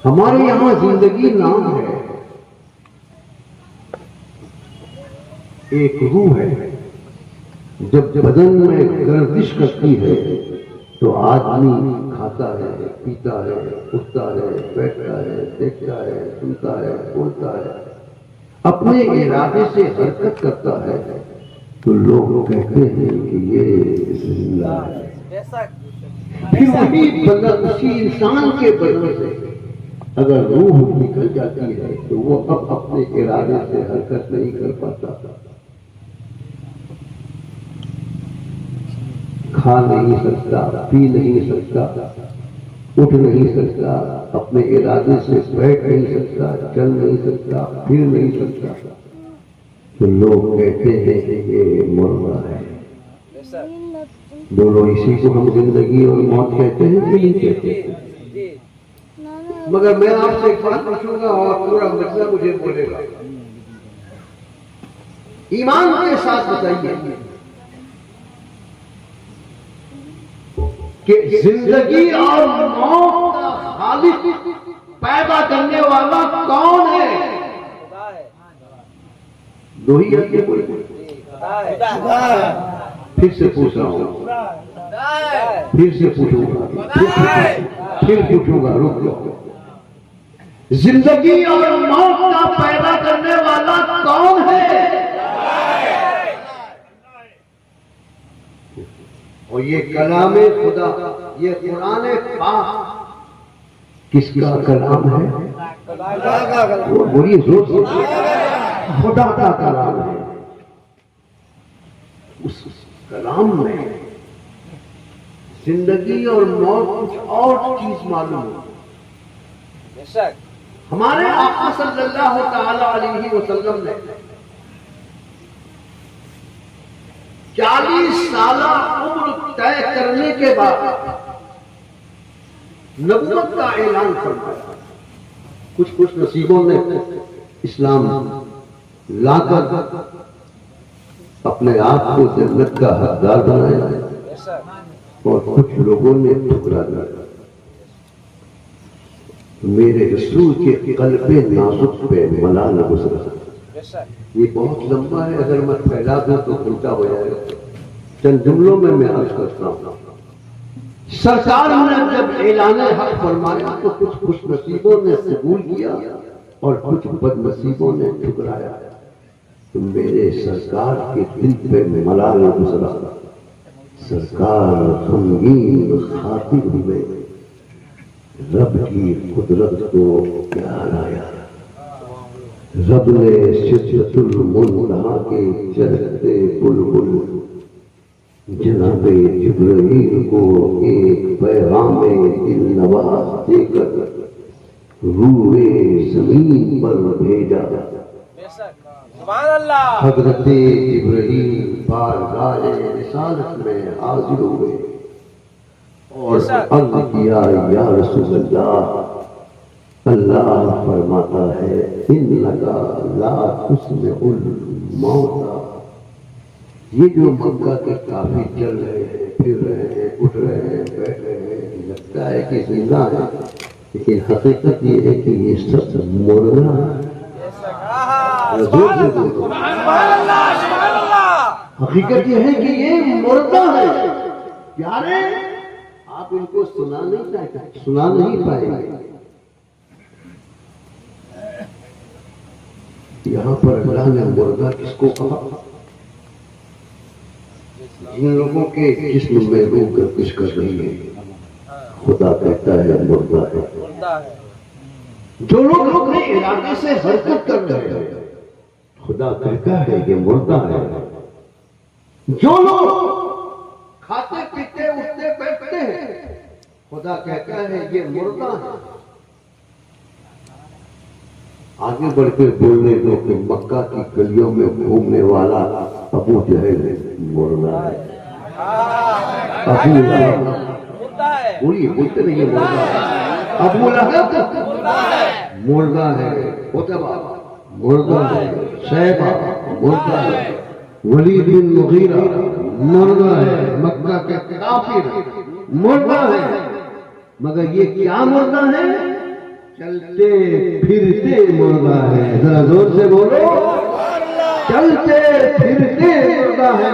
ہمارے یہاں زندگی نام ہے، ایک روح ہے، جب بدن میں گردش کرتی ہے تو آدمی کھاتا ہے، پیتا ہے، اٹھتا ہے، بیٹھتا ہے، دیکھتا ہے، سنتا ہے، بولتا ہے، اپنے ارادے سے حرکت کرتا ہے، تو لوگ کہتے ہیں کہ یہ زندہ ہے۔ پھر وہی بدن اسی انسان کے بدن سے اگر روح نکل جاتی ہے تو وہ اب اپنے ارادے سے حرکت نہیں کر پاتا، کھا نہیں سکتا، پی نہیں سکتا، اٹھ نہیں سکتا، اپنے ارادے سے بیٹھ نہیں سکتا، چل نہیں سکتا، پھر نہیں سکتا، تو لوگ کہتے ہیں کہ یہ مردہ ہے۔ بولو اسی کو ہم زندگی اور موت کہتے ہیں کہ نہیں کہتے ہیں؟ مگر میں آپ سے ایک بات پوچھوں گا اور پورا مسئلہ مجھے بولے گا، ایمان کے ساتھ بتائیے کہ زندگی اور موت کا خالق پیدا کرنے والا کون ہے؟ دو ہی ہے، پھر سے پوچھ رہا ہوں، پھر سے پوچھوں گا، پھر پوچھوں گا، رک جاؤ۔ زندگی اور موت کا پیدا کرنے والا کون ہے؟ اور یہ کلام خدا، یہ قرآن پاک کس کا کلام ہے؟ بولیے زور سے، خدا کا کلام ہے۔ اس کلام میں زندگی اور موت کچھ اور چیز معلوم ہے۔ ہمارے آقا صلی اللہ تعالی علیہ وسلم نے 40 سالہ عمر طے کرنے کے بعد نبوت کا اعلان فرمایا۔ کچھ نصیبوں نے اسلام لا کر اپنے آپ کو جنت کا حقدار بنایا اور کچھ لوگوں نے ٹھکرا دیا۔ میرے رسول کے قلب نازک پہ ملال گزرا۔ یہ بہت لمبا ہے، اگر میں پھیلا دوں تو الٹا ہو جائے گا، چند جملوں میں عرض کرتا ہوں۔ سرکار نے جب اعلان حق فرمایا تو کچھ خوش نصیبوں نے قبول کیا اور کچھ بد نصیبوں نے ٹھکرایا۔ تو میرے سرکار کے دل پہ ملال گزرا، سرکار غمگین خاطر ہوئے، رب کی قدرت کو پیار آیا۔ رب نے سدرۃ المنتہا کے چہرتے بلبل جناب جبرائیل کو ایک پیغام دل نواز دے کر روئے زمین پر بھیجا۔ حضرت جبرائیل بارگاہ رسالت میں حاضر ہوئے اور عرض کیا، یا رسول اللہ، اللہ فرماتا ہے انک لا تسمع الموتى۔ یہ جو مکہ کے کافی چل رہے ہیں، پھر رہے ہیں، اٹھ رہے ہیں، بیٹھ رہے ہیں، لگتا ہے کہ زندہ ہے، لیکن حقیقت یہ ہے کہ یہ سب مردہ ہے۔ حقیقت یہ ہے کہ یہ مردہ ہے۔ پیارے، آپ ان کو سنا نہیں پائیں گے۔ یہاں پر اللہ نے مردہ کس کو کہا؟ جن لوگوں کے جسم میں روح گردش کر رہی ہے، خدا کہتا ہے مردہ ہے۔ جو لوگ اپنے ارادے سے حرکت کر رہے ہیں، خدا کہتا ہے یہ مردہ ہے۔ جو لوگ کھاتے پیتے اٹھتے بیٹھتے ہیں، خدا کہتا ہے یہ مردہ ہے۔ آگے بڑھ کے بولنے دو کہ مکہ کی گلیوں میں گھومنے والا ابو جہل مردہ ہے۔ ابو لہب، بولیے، بولتے نہیں یہ مردہ ہے۔ ابو لہب مردہ ہے، عتبہ مردہ ہے، شیبہ مردہ ہے، ولید بن مغیرہ مردہ ہے، مکہ کے کافر مردہ ہے۔ مگر یہ کیا مردہ ہے؟ چلتے پھرتے مردہ ہے، ذرا زور سے بولو، چلتے پھرتے مردہ ہے۔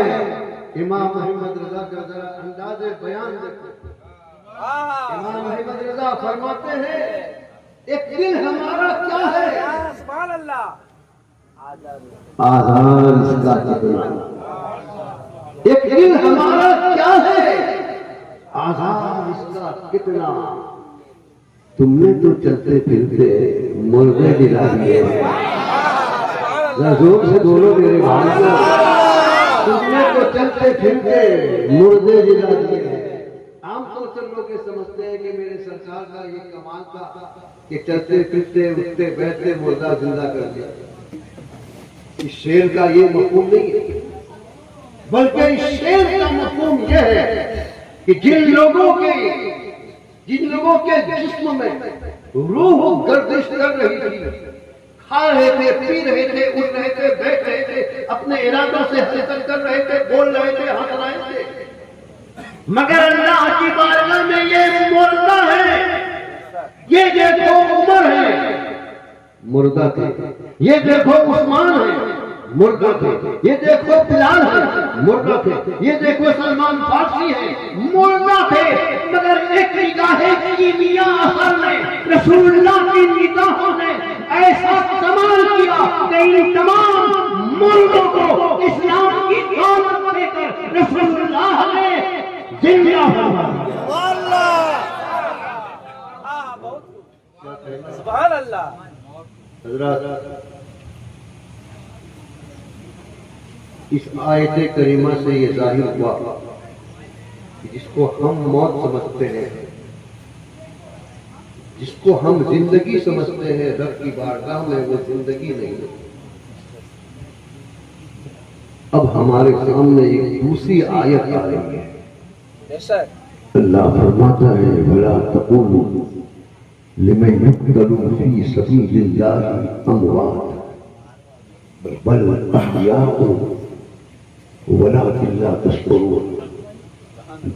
امام احمد رضا کا ذرا انداز بیان دیکھو۔ امام احمد رضا فرماتے ہیں ایک دل ہمارا کیا ہے، سبحان اللہ، آزار اس کا کتنا، ایک دل ہمارا کیا ہے، آزار اس کا کتنا، تم نے تو چلتے پھرتے مردے دلا دیے، زور سے بولو میرے بھائی کو، تم نے تو چلتے پھرتے مردے دلا دیے۔ عام طور سے لوگ یہ سمجھتے ہیں کہ میرے سرکار کا یہ کمال تھا کہ چلتے پھرتے اٹھتے بیٹھتے مردہ زندہ کر دیا۔ اس شعر کا یہ مفہوم نہیں ہے، بلکہ اس شعر کا مفہوم یہ ہے کہ جن لوگوں کے جسم میں روح گردش کر رہی تھی، کھا رہے تھے، پی رہے تھے، اٹھ رہے تھے، بیٹھ رہے تھے، اپنے ارادوں سے حرکت کر رہے تھے، بول رہے تھے، ہنس رہے تھے، مگر اللہ کی بارگاہ میں یہ مردہ ہے۔ یہ دیکھو عمر ہے، مردہ تھے، یہ دیکھو عثمان ہے، مردہ تھے، یہ دیکھو بلال ہے، مردہ تھے، یہ دیکھو سلمان فارسی ہے، مردہ تھے، مگر ایک نگاہ کیمیا اثر نے، رسول اللہ کی نگاہوں نے ایسا کمال کیا کہ ان تمام مردوں کو اسلام کی دعوت دے کر رسول اللہ نے زندہ فرما دیا۔ سبحان اللہ۔ حضرات، اس آیت کریمہ سے یہ ظاہر ہوا کہ جس کو ہم موت سمجھتے ہیں، جس کو ہم زندگی سمجھتے ہیں، رب کی بارگاہ میں وہ زندگی نہیں ہے۔ اب ہمارے سامنے ایک دوسری آیت آ رہی ہے۔ اللہ فرماتا ہے وَلَا تَقُولُوا لِمَنْ يُقْتَلُ فِي سَبِيلِ اللَّهِ أَمْوَاتٌ بَلْ أَحْيَاءٌ وَلَكِنْ لَا تَشْعُرُونَ۔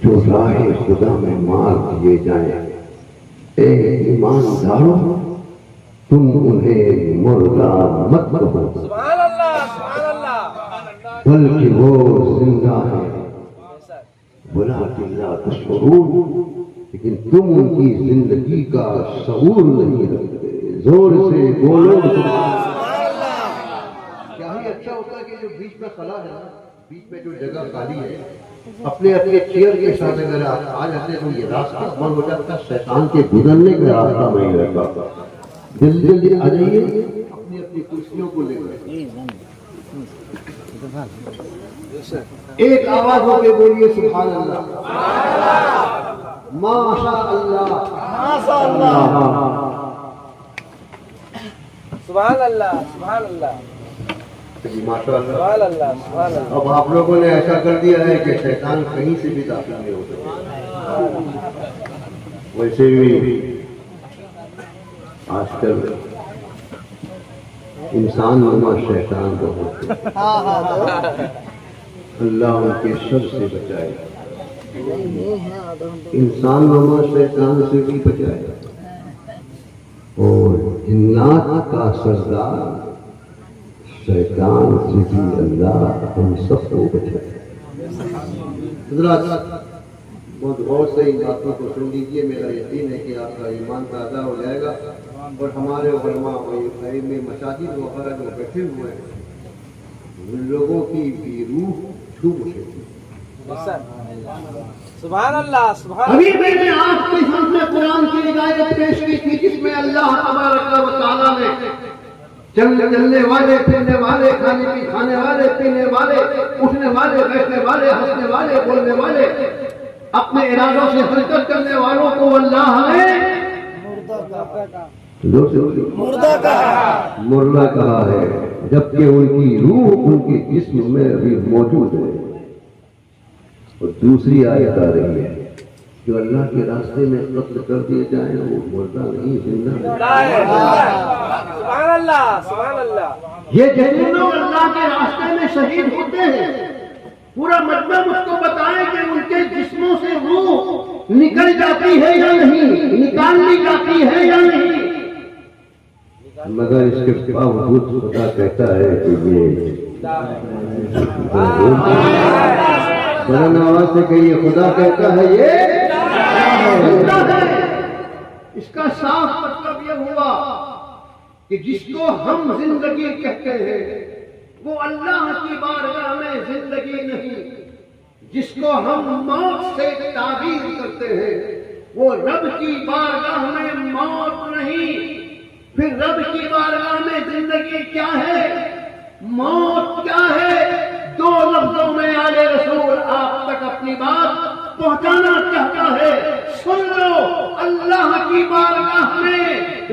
جو راہ خدا میں مار دیے جائیں، اے ایمانداروں تم انہیں مردہ مت کہو، سبحان اللہ، سبحان اللہ، بلکہ وہ زندہ ہے، وَلَكِنْ لَا تَشْعُرُونَ، لیکن تم ان کی زندگی کا شعور نہیں رکھتے۔ زور سے بولو سبحان اللہ۔ کیا ہی اچھا ہوتا ہے کہ جو بیچ میں خلا ہے، بیچ میں جو جگہ خالی ہے، اپنے چیئر کے ساتھ اگر آپ آ جاتے ہیں تو یہ راستہ بند ہو جاتا ہے، شیطان کے گزرنے کا راستہ نہیں رہتا۔ جلدی آ جائیے، اپنی اپنی کرسیوں کو لے کر ایک آواز ہو کے بولیے سبحان اللہ، ماشاء اللہ، ماشاء اللہ، سبحان اللہ، سبحان اللہ، ماشاء اللہ۔ سبحان اللہ، سبحان اللہ۔ اب آپ لوگوں نے ایسا کر دیا ہے کہ شیطان کہیں سے بھی داخل نہیں ہو سکتا۔ ویسے بھی آج کل انسان نما شیطان بہت ہے، اللہ ان کے شر سے بچائے، انسان نما شیطان سے بھی بچائے، اور جنات کا سردار شیطان سے بھی اللہ ہم سب کو بچائے۔ حضرات، بہت غور سے ان باتوں کو سن لیجیے، میرا یقین ہے کہ آپ کا ایمان تازہ ہو جائے گا، اور ہمارے علماء میں مساجد وغیرہ جو بیٹھے ہوئے ہیں ان لوگوں کی بھی روح چھو اٹھے۔ سبحان اللہ، سبحان ابھی میں نے آپ کے سامنے قرآن کی ہدایت پیش کی تھی جس میں اللہ تبارک و تعالیٰ نے چلنے والے، پھرنے والے، کھانے والے، پینے والے، اٹھنے والے، بیٹھنے والے، ہنسنے والے، بولنے والے، اپنے ارادوں سے حرکت کرنے والوں کو اللہ نے مردہ کہا ہے، جبکہ ان کی روح ان کے جسم میں ابھی موجود ہے۔ اور دوسری آیت آ رہی ہے، جو اللہ کے راستے میں قتل کر دیے جائیں وہ مردہ نہیں، زندہ ہے۔ سبحان اللہ، سبحان اللہ۔ یہ جنوں اللہ کے راستے میں شہید ہوتے ہیں، پورا مطلب اس کو بتائیں کہ ان کے جسموں سے روح نکل جاتی ہے یا نہیں، نکال لی جاتی ہے یا نہیں۔ مگر اس کے باوجود خدا کہتا ہے کہ یہ بلند آواز سے کہیے، خدا کہتا ہے یہ زندہ ہے۔ اس کا صاف مطلب یہ ہوا کہ جس کو ہم زندگی کہتے ہیں وہ اللہ کی بارگاہ میں زندگی نہیں، جس کو ہم موت سے تعبیر کرتے ہیں وہ رب کی بارگاہ میں موت نہیں۔ پھر رب کی بارگاہ میں زندگی کیا ہے، موت کیا ہے؟ دو لفظوں میں آل رسول آپ تک اپنی بات پہنچانا چاہتا ہے۔ سن لو، اللہ کی بارگاہ میں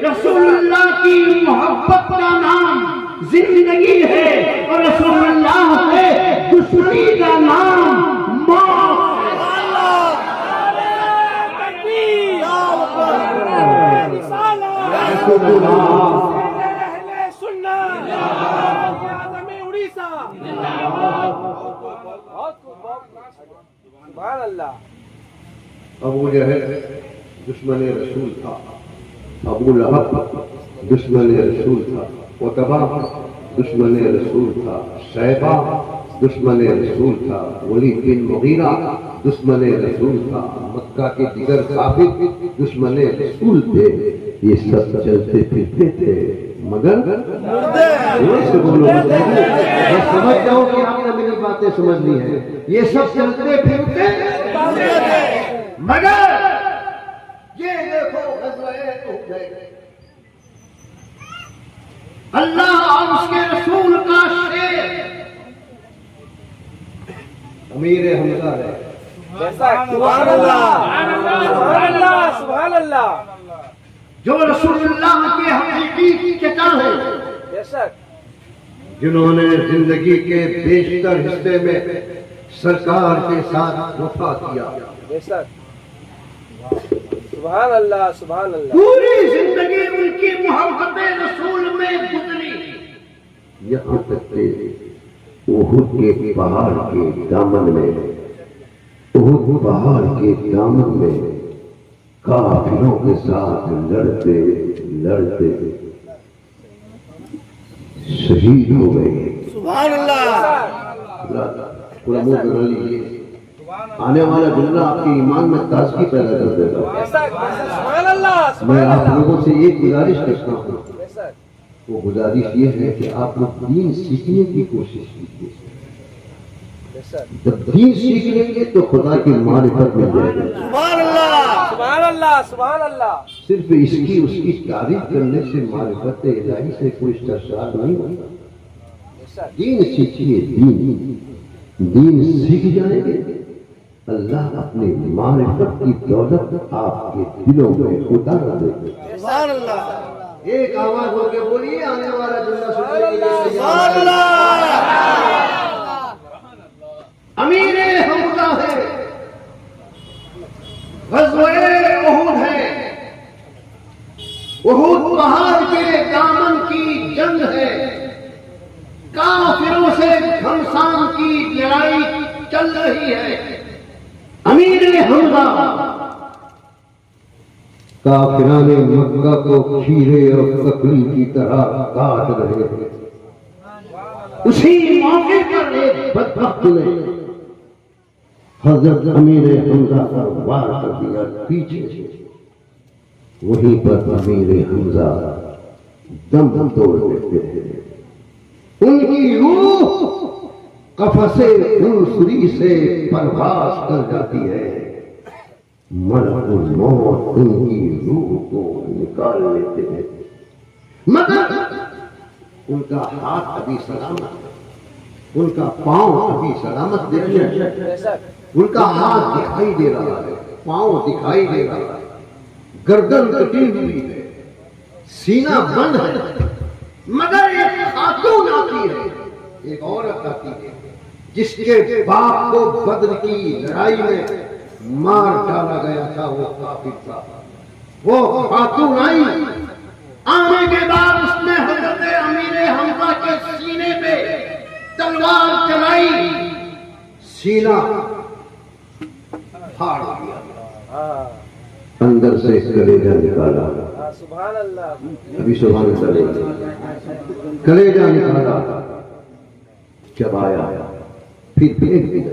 رسول اللہ کی محبت کا نام زندگی ہے اور رسول اللہ سے دشمنی کا نام موت۔ سبحان اللہ۔ ابو جہل دشمن رسول تھا، ابو لہب دشمن رسول تھا، عتبہ دشمن رسول تھا، شیبہ دشمن رسول تھا، ولید بن مغیرہ دشمن رسول تھا، مکہ کے دیگر کافر دشمن رسول تھے۔ یہ سب چلتے پھرتے تھے مگر سے بولو، میں سمجھ جاؤں کہ آپ نے میری باتیں سمجھ لی ہیں۔ یہ سب چلتے پھرتے مگر یہ دیکھو غزوہ احد، اللہ اور اس کے رسول کا شیر امیر حمزہ ہے۔ سبحان اللہ، سبحان اللہ، سبحان اللہ۔ جو رسول اللہ کے حقیقی چچا ہیں، بے شک، جنہوں نے زندگی کے بیشتر حصے میں سرکار کے ساتھ وفا کیا، بے شک، سبحان اللہ، سبحان اللہ۔ پوری زندگی ان کی محبت رسول میں گزری، یہاں تک کہ احد کے پہاڑ کے دامن میں، احد پہاڑ کے دامن میں کافروں کے ساتھ لڑتے لڑتے شہید ہو گئے۔ سبحان اللہ۔ پورا منہ بنا لیجیے، آنے والا جملہ آپ کے ایمان میں تازگی پیدا کر دے گا۔ بے شک، سبحان اللہ۔ میں آپ لوگوں سے ایک گزارش کرتا ہوں، بے شک، وہ گزارش یہ ہے کہ آپ لوگ دین سیکھنے کی کوشش کیجیے۔ بے شک، جب دین سیکھ لیں گے تو خدا کی معرفت مل جائے گی۔ سبحان اللہ، سبحان اللہ، سبحان اللہ۔ صرف اس کی تعریف کرنے سے معرفت الہی سے کوئی سرشار نہیں ہوتا۔ بے شک، دین سیکھیے، دین سیکھ جائیں گے، اللہ اپنی معرفت کی دولت آپ کے دلوں میں اتار دے گا۔ سبحان اللہ، ایک آواز ہو کے بولیے، آنے والا جملہ سننے کے لیے سبحان تیار اللہ۔ امیر حمزہ ہے، غزوہ احد ہے، احد پہاڑ کے دامن کی جنگ ہے، کافروں سے گھمسان کی لڑائی چل رہی ہے۔ امیر حمزہ کافران مکہ کو کھیرے اور ککڑی کی طرح کاٹ رہے ہیں۔ اسی موقع پر ایک بدبخت نے حضرت امیر حمزہ پر وار کر دیا پیچھے سے، وہیں پر امیر حمزہ دم توڑ دیتے ہیں۔ ان کی روح قفس انصری سے پرواز کر جاتی ہے، ملک الموت ان کی روح کو نکال لیتے ہیں، مگر ان کا ہاتھ ابھی سلامت، ان کا پاؤں ابھی سلامت دیکھیں۔ بے شک، ان کا ہاتھ دکھائی دے رہا ہے، پاؤں دکھائی دے رہا ہے، گردن کٹی ہوئی ہے، سینہ بند ہے، مگر ایک خاتون آتی ہے، ایک عورت آتی ہے جس کے باپ کو بدر کی لڑائی میں مار ڈالا گیا تھا، وہ کافر تھا۔ وہ خاتون آئی، آنے کے بعد اس نے حضرت امیر حمزہ کے سینے پہ تلوار چلائی، سینہ پھاڑ دیا، ہاں، اندر سے کلیجہ نکالا، سبحان اللہ. ابھی سبحان اللہ کلیجہ نکالا چبایا پھر پھینک دیا.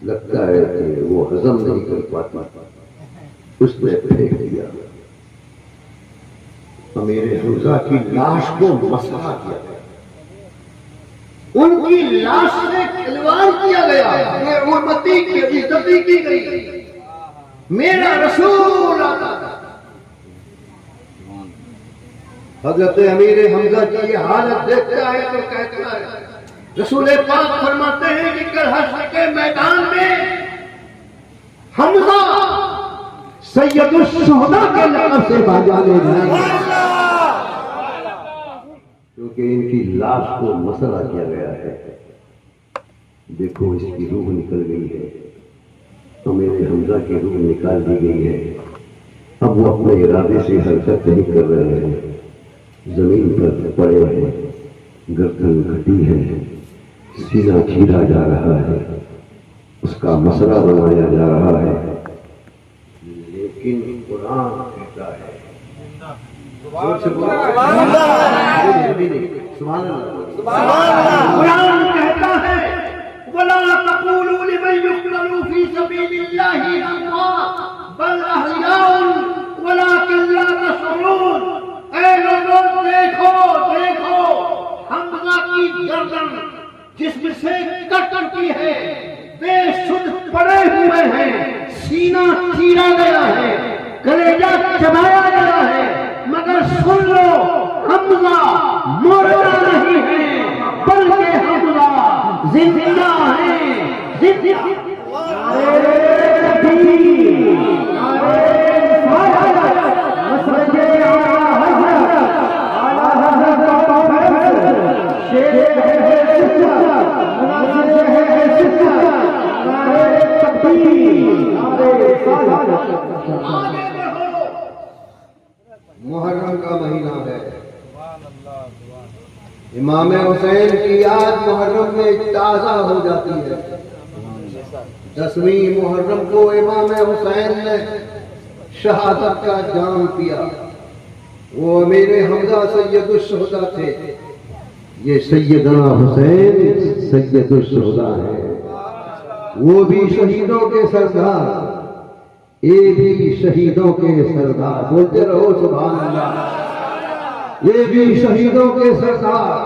لگتا ہے کہ وہ ہضم نہیں کر پاتا, اس نے پھینک دیا. امیر حمزہ کی لاش کو مسخ کیا گیا, ان کی لاش سے کھلواڑ کیا گیا, بے حرمتی کی عزتی کی گئی. میرا رسول آتا تھا. حضرت امیر حمزہ کی یہ حالت دیکھتا ہے تو کہتا ہے, رسول پاک فرماتے ہیں کہ کل حشر کے میدان میں حمزہ سید الشہداء کے لقب سے بھاجانے جائیں گے, کیونکہ ان کی لاش کو مسئلہ کیا گیا ہے. دیکھو اس کی روح نکل گئی ہے, امیر حمزہ کی روح نکال دی گئی ہے. اب وہ اپنے ارادے سے حرکت نہیں کر رہے ہیں, زمین پر پڑے ہیں, گردن گھٹی ہے, سینہ چیرا جا رہا ہے, اس کا مسئلہ بنایا جا رہا ہے. لیکن قرآن کہتا ہے, قرآن کہتا ہے وَلَا تَقُولُوا لِمَنْ يُقْتَلُ فِي سَبِيلِ اللَّهِ أَمْوَاتٌ بَلْ أَحْيَاءٌ وَلَٰكِن لَّا تَشْعُرُونَ. اے لوگوں دیکھو دیکھو, حمزہ کی گردن جسم سے کٹ چکی ہے, بے سدھ پڑے ہوئے ہیں, سینہ چیرا گیا ہے, کلیجہ چبایا گیا ہے, مگر سن لو حمزہ مردہ نہیں ہے بلکہ حمزہ زندہ ہے. محرم کا مہینہ ہے, امام حسین کی یاد محرم میں تازہ ہو جاتی ہے. 10ویں محرم کو امام حسین نے شہادت کا جام پیا. وہ امیر حمزہ سید الشہداء تھے. یہ سیدنا حسین سید الشہداء ہے, وہ بھی شہیدوں کے سردار, یہ بھی شہیدوں کے سردار. بولتے رہو سبحان اللہ. یہ بھی شہیدوں کے سردار.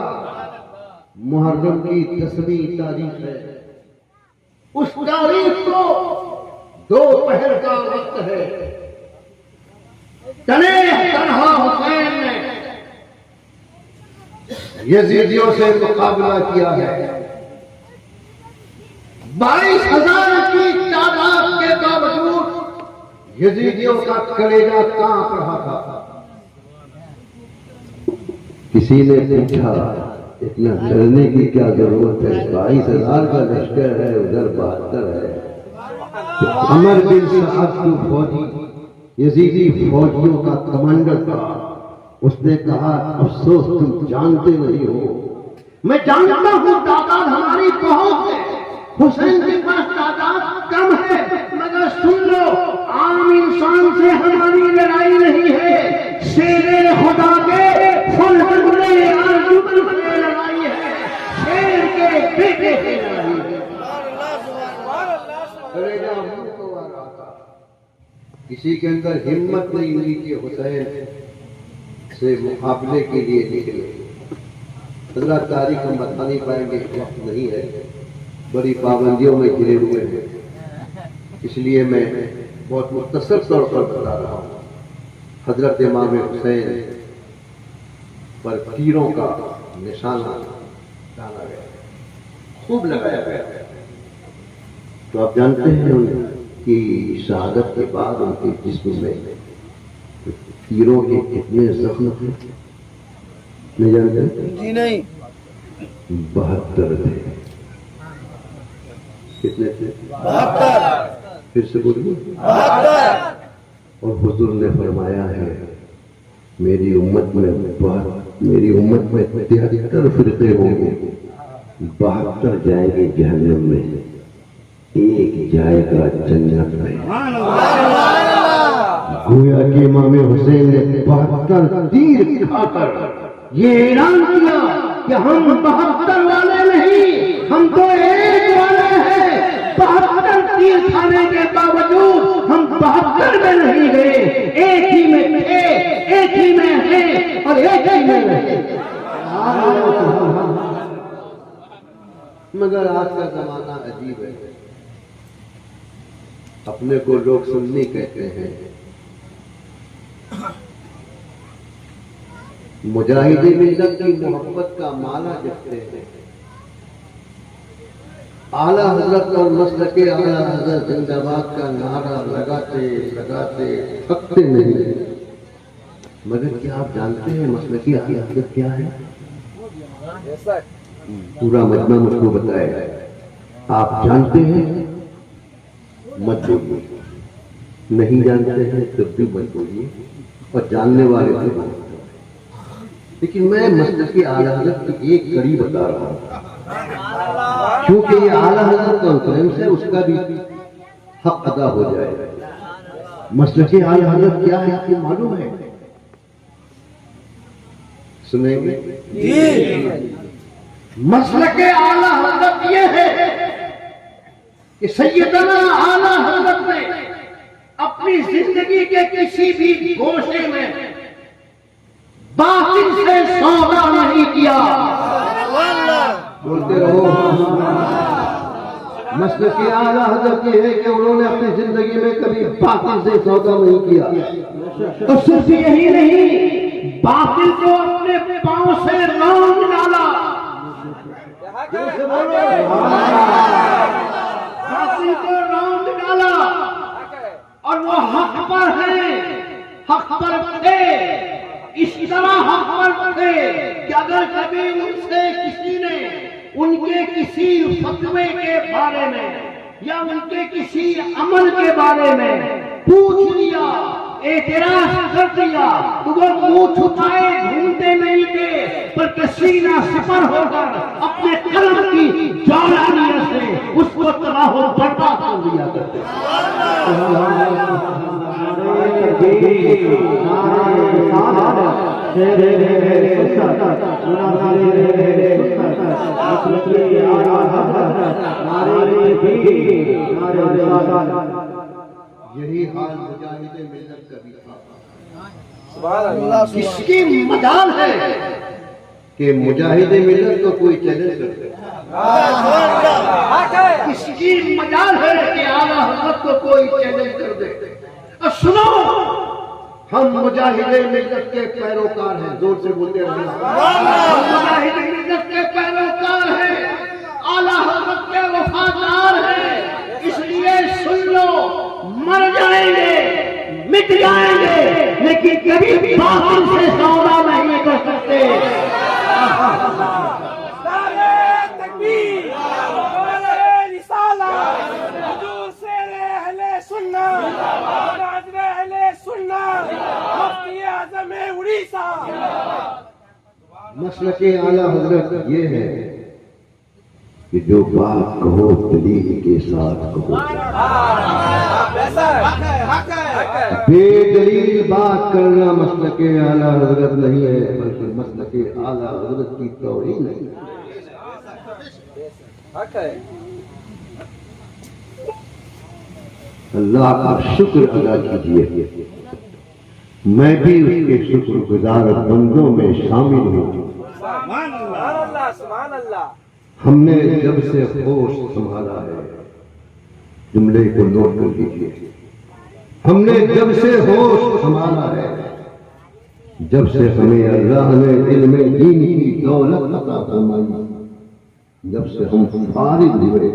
محرم کی 10ویں تاریخ ہے. اس تاریخ کو دوپہر کا وقت ہے. تنے تنہا حسین نے یزیدیوں سے مقابلہ کیا ہے. 22,000 کی تعداد کے باوجود یزیدیوں کا کلیجہ کانپ رہا تھا. کسی نے پوچھا اتنا ڈرنے کی کیا ضرورت ہے, 22,000 کا لشکر ہے, ادھر 72 ہے. عمر بن سعد کی فوجی یزیدی فوجیوں کا کمانڈر تھا. اس نے کہا افسوس تم جانتے نہیں ہو. میں جانتا ہوں تعداد ہماری بہت ہے, حسین کے پاس تعداد کم ہے, مگر سن لو عام انسان سے ہماری لڑائی نہیں ہے, شیر خدا کے فل لڑائی ہے, شیر کے بیٹے کی لڑائی ہے. کسی کے اندر ہمت نہیں ہوئی کہ حسین سے مقابلے کے لیے نکلے. حضرات تاریخ ہم بتا نہیں پائیں گے, وقت نہیں ہے, بڑی پابندیوں میں گھرے ہوئے ہیں, اس لیے میں بہت مختصر طور پر بتا رہا ہوں. حضرت امام حسین پر تیروں کا نشانہ ڈالا گیا, خوب لگایا گیا. تو آپ جانتے ہیں ان کی شہادت کے بعد ان کے جسم میں تیروں کے کتنے زخم تھے؟ نہیں جانتے؟ جی نہیں. 72 تھے. کتنے تھے؟ 72. پھر سے بولیے. 72. اور حضور نے فرمایا ہے میری امت میں 73 فرقے ہوں گے, 72 جائیں گے جہنم میں, ایک جائے گا جنت میں. گویا کہ امام حسین نے 72 تیر کھا کر یہ اعلان کیا کہ ہم 72 والے نہیں، ہم تو ایک والے ہیں۔ 72 تیر کھانے کے باوجود ہم 72 میں نہیں گئے، ایک ہی میں تھے، ایک ہی میں ہیں اور ایک ہی میں رہے۔ مگر آج کا زمانہ عجیب ہے، اپنے کو لوگ سنی کہتے ہیں، مجاہد ملت کی محبت کا مالا جپتے ہیں، اعلیٰ حضرت اور مسلک اعلیٰ حضرت زندہ باد کا نعرہ لگاتے لگاتے تھکتے نہیں۔ مگر کیا آپ جانتے ہیں مسلک اعلیٰ حضرت کیا ہے؟ پورا مجمع مجھ کو بتائے، آپ جانتے ہیں مت بولیے، نہیں جانتے ہیں تب بھی مت بولیے، اور جاننے والے سے بات کریں۔ لیکن میں مسلک اعلیٰ حضرت کی ایک کڑی بتا رہا ہوں، کیونکہ یہ اعلیٰ حضرت کانفرنس ہے، اس کا بھی حق ادا ہو جائے۔ مسلک اعلیٰ حضرت کیا ہے آپ کو معلوم ہے؟ سنیں گے؟ مسلک اعلیٰ حضرت یہ ہے کہ سیدنا اعلیٰ حضرت نے اپنی زندگی کے کسی بھی گوشے میں باطل سے سودا نہیں کیا۔ بولتے رہو۔ مسلک اعلیٰ حضرت یہ ہے کہ انہوں نے اپنی زندگی میں کبھی باطل سے سودا نہیں کیا، اور صرف یہی نہیں، باطل کو اپنے پاؤں سے رونق ڈالا۔ باطل کو رونق ڈالا، اور وہ حق پر ہیں، حق پر تھے، اس طرح حق پر تھے کہ اگر کبھی ان سے کسی نے ان کے کسی فتوے کے بارے میں یا ان کے کسی عمل کے بارے میں پوچھ لیا، اعتراض کر دیا، تو وہ منہ چھپائے ڈھونڈتے نہیں تھے، بلکہ سینہ سپر ہو کر اپنے قلم کی جوالانیت سے اس کو تباہ و برباد کر دیا کرتے۔ یہی حال مجاہد ملت کا بھی تھا۔ اس کی مجال ہے کہ مجاہد ملت کو کوئی چیلنج کر دے، اس کی مجال ہے کہ اعلیٰ حضرت کو کوئی چیلنج کر دے۔ اور سنو، ہم مجاہد ملت کے پیروکار ہیں، زور سے بولتے رہے، ہم مجاہد ملت کے پیروکار ہیں، اعلیٰ حضرت کے وفادار ہیں، اس لیے سن لو، مر جائیں گے، مٹ جائیں گے، لیکن کبھی باطل سے سودا نہیں کر سکتے۔ مسلک اعلیٰ حضرت یہ ہے کہ جو بات کہو دلیل کے ساتھ کہو، بے دلیل بات کرنا مسلک اعلیٰ حضرت نہیں ہے، بلکہ مسلک اعلیٰ حضرت کی توہین نہیں ہے۔ اللہ کا شکر ادا کیجیے، میں بھی اس کے شکر گزار بندوں میں شامل ہوں۔ ہم نے جب سے ہوش سنبھالا ہے، جملے کو نوٹ کر لیجیے، ہم نے جب سے ہوش سنبھالا ہے، جب سے ہمیں اللہ نے علم دین کی دولت عطا فرمائی، جب سے ہم فارغ ہوئے،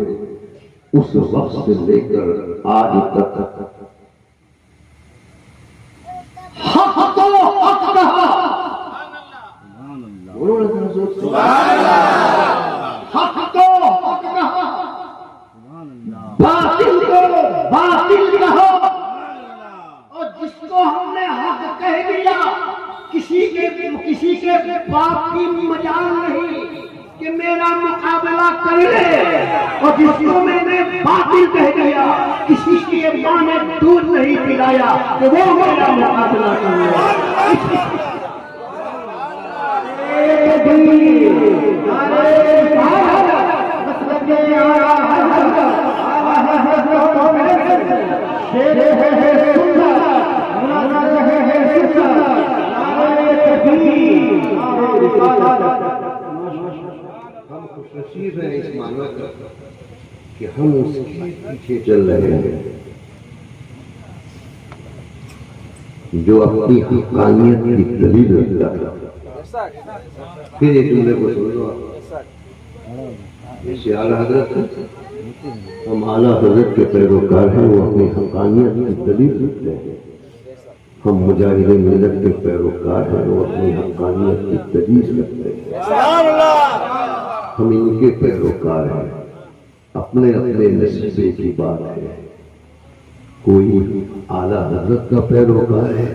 اس وقت سے لے کر آج تک حق تو حق رہا، حق تو حق رہا، باطل کو باطل کہو، اور جس کو ہم نے حق کہہ دیا، کسی کے باپ کی مجال نہیں کہ میرا مقابلہ کر لے، اور جس کو میں نے باطل کہہ دیا، کسی کی ماں نے دودھ نہیں پلایا کہ وہ میرا مقابلہ کر لے۔ ہم خوش نصیب ہیں اس معنی کا کہ ہم اس کے پیچھے چل رہے ہیں جو اپنی حقانیت کی دلیل رکھتا ہے۔ پھر ایک جملے کو سمجھو آپ، جیسے اعلیٰ حضرت ہم اعلیٰ حضرت کے پیروکار ہیں، وہ اپنی حقانیت کی دلیل رکھتے ہیں۔ ہم مجاہد ملت کے پیروکار ہیں، وہ اپنی حقانیت کی دلیل رکھتے ہیں۔ ہم ان کے پیروکار ہیں، اپنے اپنے نصیبے کی بات ہے۔ کوئی اعلیٰ حضرت کا پیروکار ہے،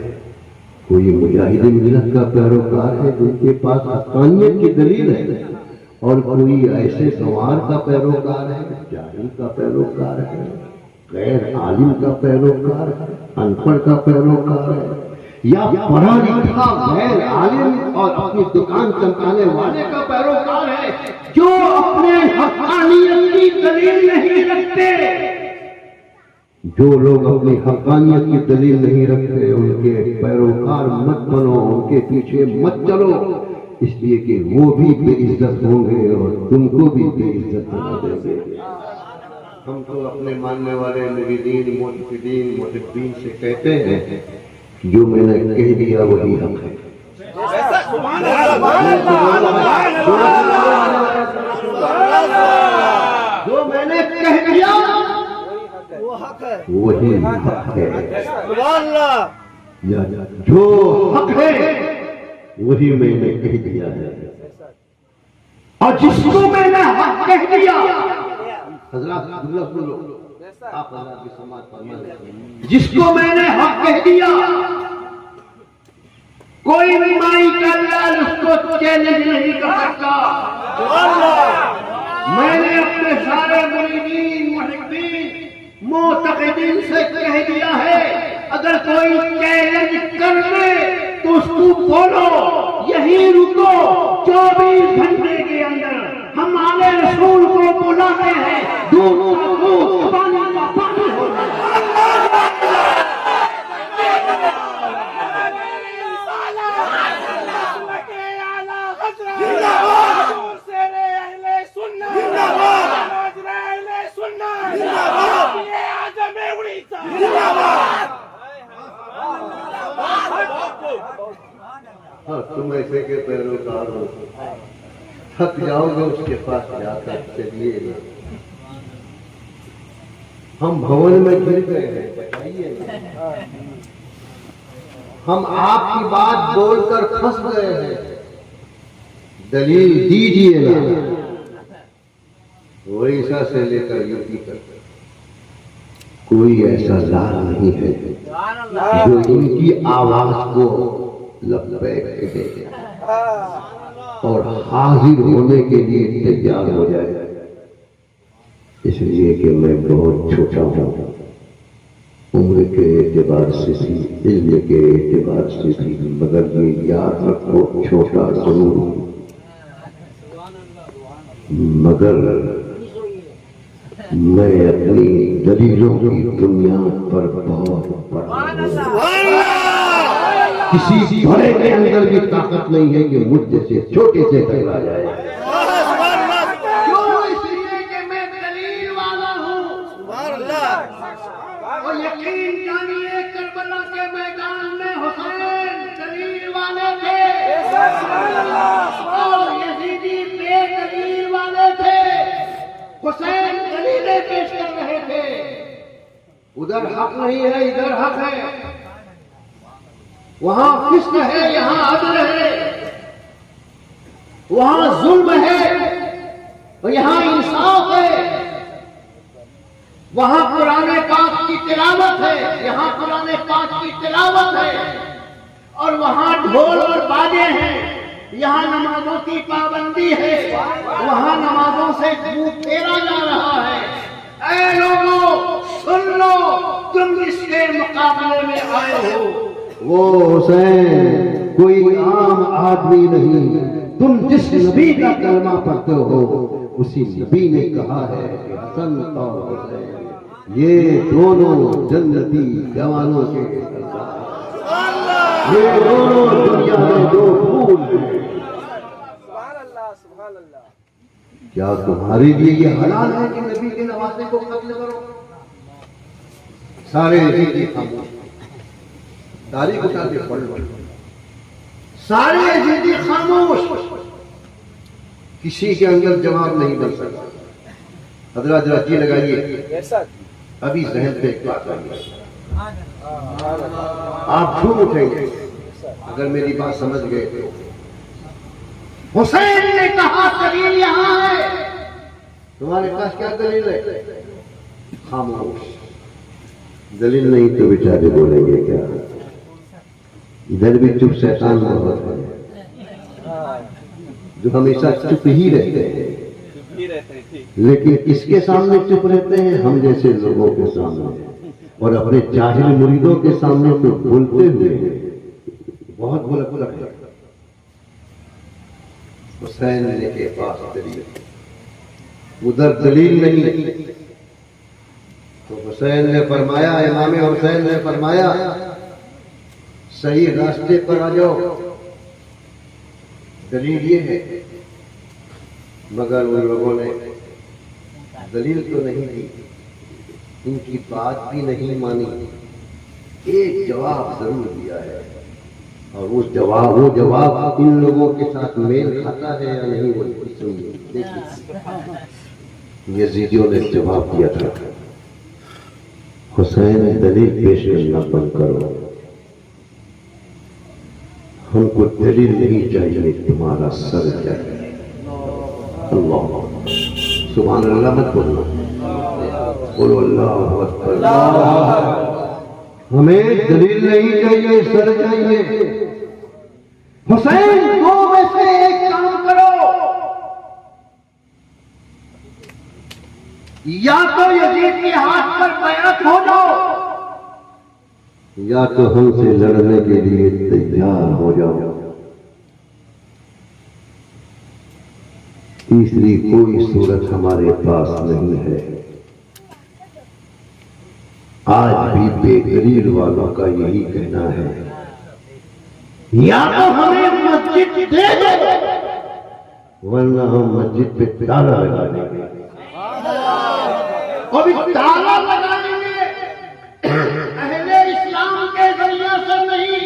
کوئی مجاہد ملت کا پیروکار ہے جن کے پاس حقانیت کی دلیل ہے، اور کوئی ایسے سوار کا پیروکار ہے، جاہل کا پیروکار ہے، غیر عالم کا پیروکار ہے، ان پڑھ کا پیروکار ہے، یا پڑھا لکھا غیر عالم اور اپنی دکان چمکانے والے کا پیروکار ہے جو اپنے حقانیت کی دلیل نہیں رکھتے۔ جو لوگ اپنی حقانیت کی دلیل نہیں رکھتے ان کے پیروکار مت بنو، ان کے پیچھے مت چلو، اس لیے کہ وہ بھی بے عزت ہوں گے اور تم کو بھی بے عزت بنا دیں گے۔ ہم تو اپنے ماننے والے مریدین، موحدین، محبین سے کہتے ہیں جو میں نے کہہ دیا وہی حق ہے۔ جو میں نے کہہ دیا وہی حق ہے، جو حق ہے وہی میں نے کہہ دیا ہے، اور جس کو میں نے حق کہہ دیا، حضرات آپ حضرات کی سماعت فرمائیں، جس کو میں نے حق کہہ دیا کوئی مائی کا لال اس کو چیلنج نہیں کر سکتا۔ میں نے اپنے سارے مریدین، محبین، معتقدین سے کہہ دیا ہے اگر کوئی چیلنج کر لے تو اس کو بولو یہی رکو، 24 گھنٹے کے اندر ہم آلے رسول کو بلاتے ہیں، دونوں کو پانی کا پانی ہو جائے۔ تم ایسے کے پیروکار ہو، تھک جاؤ گے اس کے پاس جا کر چلیے نا، ہم بھون میں گر گئے ہیں، بتائیے نا، ہم آپ کی بات بول کر پھنس گئے ہیں، دلیل دیجیے نا۔ اڑیسہ سے لے کر یو پی تک کوئی ایسا لال نہیں ہے جو ان کی آواز کو لبیک کہے اور حاضر ہونے کے لیے تیار ہو جائے، اس لیے کہ میں بہت چھوٹا ہوں، عمر کے اعتبار سے بھی، علم کے اعتبار سے بھی، مگر یہ یاد رکھو چھوٹا ضرور ہوں، مگر میں اپنی دلیلوں کی بنیاد پر بہت بڑا کسی بڑے کے اندر بھی طاقت نہیں ہے کہ مجھ جیسے چھوٹے سے ٹکرا جائے۔ کیوں؟ اس لیے کہ میں دلیل والا ہوں، اور یقین جانیے کربلا کے میدان میں حسین دلیل والے تھے اور یزیدی بے دلیل والے تھے، حسین دلیلیں پیش کر رہے تھے، ادھر حق نہیں ہے ادھر حق ہے، وہاں فسق ہے یہاں عدل ہے، وہاں ظلم ہے اور یہاں انصاف ہے، وہاں قرآن پاک کی تلاوت ہے یہاں قرآن پاک کی تلاوت ہے، اور وہاں ڈھول اور باجے ہیں یہاں نمازوں کی پابندی ہے، وہاں نمازوں سے منہ پھیرا جا رہا ہے۔ اے لوگوں سن لو، تم اس کے مقابلے میں آئے ہو۔ وہ حسین کوئی عام آدمی نہیں، تم جس نبی کا کلمہ پڑھتے ہو اسی نبی نے کہا ہے کہ حسن اور حسین یہ دونوں جنتی جوانوں کے سردار، یہ دونوں دنیا میں دو پھول ہیں۔ سبحان اللہ سبحان اللہ۔ کیا تمہارے لیے یہ حلال ہے کہ نبی کے نوازے کو قتل کرو؟ سارے یزیدی خاموش، تاریخ اٹھا کے پڑھ لو، سارے یزیدی خاموش، کسی کے اندر جواب نہیں بن سکتا۔ حضرات ذرا جی لگائیے، ایسا ابھی ذہن پہ ایک بات آئی ہے، آپ جھوم اٹھیں گے اگر میری بات سمجھ گئے تو۔ حسین نے کہا دلیل یہاں ہے، تمہارے پاس کیا دلیل ہے؟ خاموش، دلیل نہیں تو بیچارے بولیں گے کیا؟ ادھر بھی چپ شیطان بہت ہے جو ہمیشہ چپ ہی رہتے ہیں، لیکن کس کے سامنے چپ رہتے ہیں؟ ہم جیسے لوگوں کے سامنے، اور اپنے جاہل مریدوں کے سامنے تو بولتے ہوئے بہت بولتے ہیں۔ حسین نے کے پاس دلیل، ادھر دلیل نہیں، تو حسین نے فرمایا، امام حسین نے فرمایا صحیح راستے پر آ جاؤ، دلیل یہ ہے۔ مگر ان لوگوں نے دلیل تو نہیں دی، ان کی بات بھی نہیں مانی، ایک جواب ضرور دیا ہے، اور وہ جواب ان لوگوں کے ساتھ میل کھاتا ہے یا نہیں وہ سنیے۔ یزیدیوں نے جواب دیا تھا، حسین دلیل پیش کرنا بند کرو، ہم کو دلیل نہیں چاہیے، تمہارا سر چاہیے۔ اللہ سبحان اللہ مت بولنا، بولو اللہ اکبر۔ ہمیں دلیل نہیں چاہیے، سر چاہیے۔ حسین دو میں سے ایک کام کرو، یا تو یزید کے ہاتھ پر بیعت ہو جاؤ، یا تو ہم سے لڑنے کے لیے تیار ہو جاؤ، تیسری کوئی صورت ہمارے پاس نہیں ہے۔ آج بھی بے دلیل والوں کا یہی کہنا ہے، یا تو ہمیں مسجد دے دو، ورنہ ہم مسجد پہ تالا لگا دیں گے۔ اور تالا لگانے میں اہل اسلام کے ذریعے سے نہیں،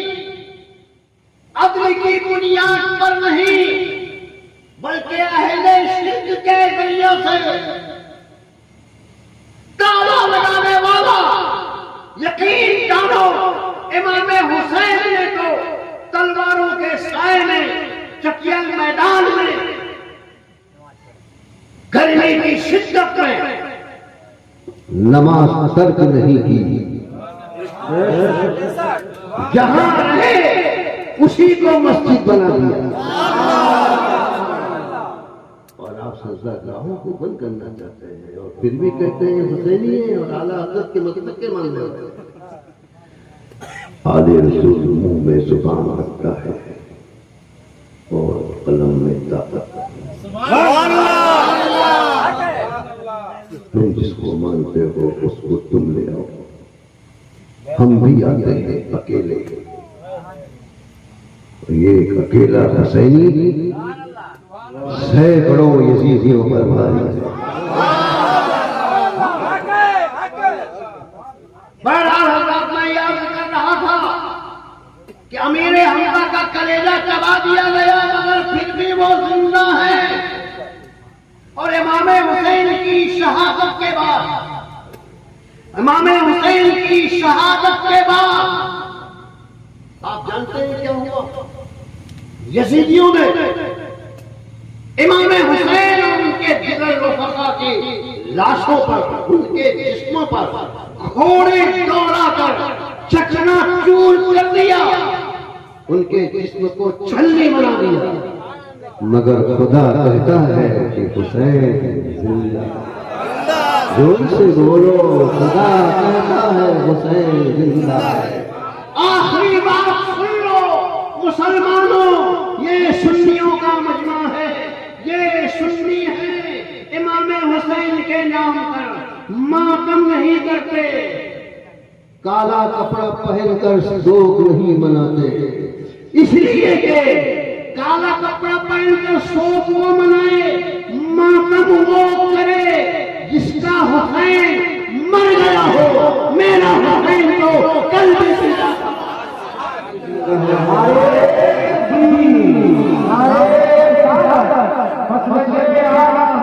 عدل کی بنیاد پر نہیں، بلکہ اہل شرک کے ذریعے سے۔ تالا لگانے والا یقین جانو، امام حسین نے تو تلواروں کے سائے میں، چکیل میدان میں، گرمی کی شدت میں نماز ترک نہیں کی، جہاں رہے اسی کو مسجد بنا دیا، اور آپ سجدہ گاہوں کو بند کرنا چاہتے ہیں، اور پھر بھی کہتے ہیں حسینی ہیں اور اعلیٰ حضرت کے مسلک کے ماننے والے ہیں۔ آل رسول منہ میں زبان رکھتا ہے اور قلم میں طاقت۔ تم جس کو مانتے ہو اس کو تم لے آؤ، ہم بھی آتے ہیں اکیلے، یہ ایک اکیلا حسینی سینکڑوں یزیدیوں پر بھاری ہے۔ بہرحال حضرات میں یاد کر رہا تھا کہ امیر حمزہ کا کلیجہ چبا دیا گیا، مگر پھر بھی وہ زندہ ہے، اور امام حسین کی شہادت کے بعد، امام حسین کی شہادت کے بعد آپ جانتے ہیں کیا ہوا؟ یزیدیوں نے امام حسین اور ان کے دیگر رفقا کی لاشوں پر، ان کے جسموں پر گھوڑے دوڑا کر چکنا چور کر دیا، ان کے جسم کو چھلنی بنا دیا۔ مگر خدا کہتا ہے کہ حسین زندہ زور سے بولو خدا کہتا ہے حسین زندہ ہے آخری بات سن لو مسلمانوں، یہ سنیوں کا مجمع ہے، یہ سنی ہے، امام حسین کے نام پر ماتم نہیں کرتے، کالا کپڑا پہن کر سوگ نہیں مناتے، اس لیے کہ کالا کپڑا پہن کر سوگ وہ منائے، ماتم وہ کرے